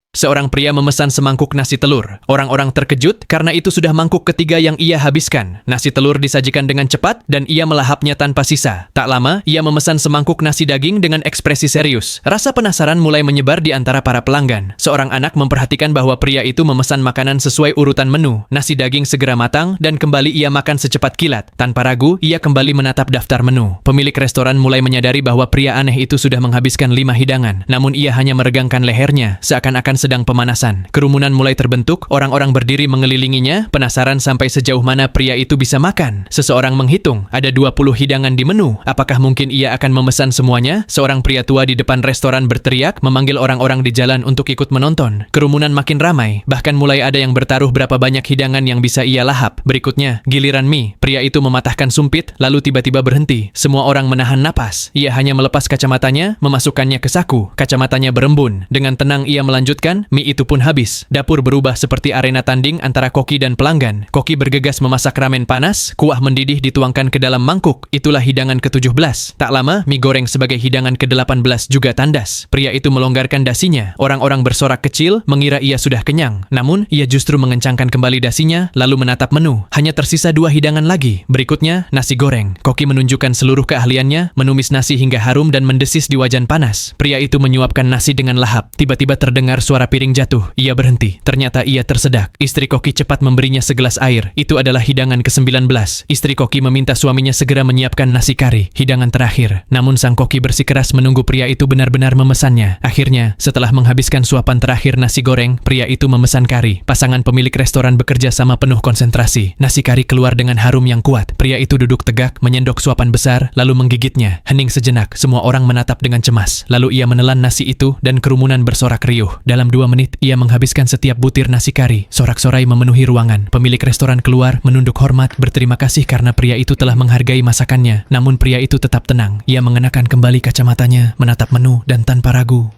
Seorang pria memesan semangkuk nasi telur. Orang-orang terkejut karena itu sudah mangkuk ketiga yang ia habiskan. Nasi telur disajikan dengan cepat dan ia melahapnya tanpa sisa. Tak lama, ia memesan semangkuk nasi daging dengan ekspresi serius. Rasa penasaran mulai menyebar di antara para pelanggan. Seorang anak memperhatikan bahwa pria itu memesan makanan sesuai urutan menu. Nasi daging segera matang dan kembali ia makan secepat kilat. Tanpa ragu, ia kembali menatap daftar menu. Pemilik restoran mulai menyadari bahwa pria aneh itu sudah menghabiskan 5 hidangan. Namun ia hanya meregangkan lehernya, seakan-akan sedang pemanasan. Kerumunan mulai terbentuk, orang-orang berdiri mengelilinginya, penasaran sampai sejauh mana pria itu bisa makan. Seseorang menghitung, ada 20 hidangan di menu. Apakah mungkin ia akan memesan semuanya? Seorang pria tua di depan restoran berteriak, memanggil orang-orang di jalan untuk ikut menonton. Kerumunan makin ramai, bahkan mulai ada yang bertaruh berapa banyak hidangan yang bisa ia lahap. Berikutnya, giliran mie. Pria itu mematahkan sumpit, lalu tiba-tiba berhenti. Semua orang menahan napas. Ia hanya melepas kacamatanya, memasukkannya ke saku. Kacamatanya berembun. Dengan tenang ia melanjutkan, mie itu pun habis. Dapur berubah seperti arena tanding antara koki dan pelanggan. Koki bergegas memasak ramen panas, kuah mendidih dituangkan ke dalam mangkuk. Itulah hidangan ke-17. Tak lama, mie goreng sebagai hidangan ke-18 juga tandas. Pria itu melonggarkan dasinya. Orang-orang bersorak kecil, mengira ia sudah kenyang. Namun, ia justru mengencangkan kembali dasinya, lalu menatap menu. Hanya tersisa 2 hidangan lagi. Berikutnya, nasi goreng. Koki menunjukkan seluruh keahliannya, menumis nasi hingga harum dan mendesis di wajan panas. Pria itu menyuapkan nasi dengan lahap. Tiba-tiba terdengar suara piring jatuh. Ia berhenti. Ternyata ia tersedak. Istri koki cepat memberinya segelas air. Itu adalah hidangan ke-19. Istri koki meminta suaminya segera menyiapkan nasi kari, hidangan terakhir. Namun sang koki bersikeras menunggu pria itu benar-benar memesannya. Akhirnya, setelah menghabiskan suapan terakhir nasi goreng, pria itu memesan kari. Pasangan pemilik restoran bekerja sama penuh konsentrasi. Nasi kari keluar dengan harum yang kuat. Pria itu duduk tegak, menyendok suapan besar, lalu menggigitnya. Hening sejenak, semua orang menatap dengan cemas. Lalu ia menelan nasi itu dan kerumunan bersorak riuh. Dalam 2 menit, ia menghabiskan setiap butir nasi kari. Sorak-sorai memenuhi ruangan. Pemilik restoran keluar, menunduk hormat, berterima kasih karena pria itu telah menghargai masakannya. Namun pria itu tetap tenang. Ia mengenakan kembali kacamatanya, menatap menu, dan tanpa ragu,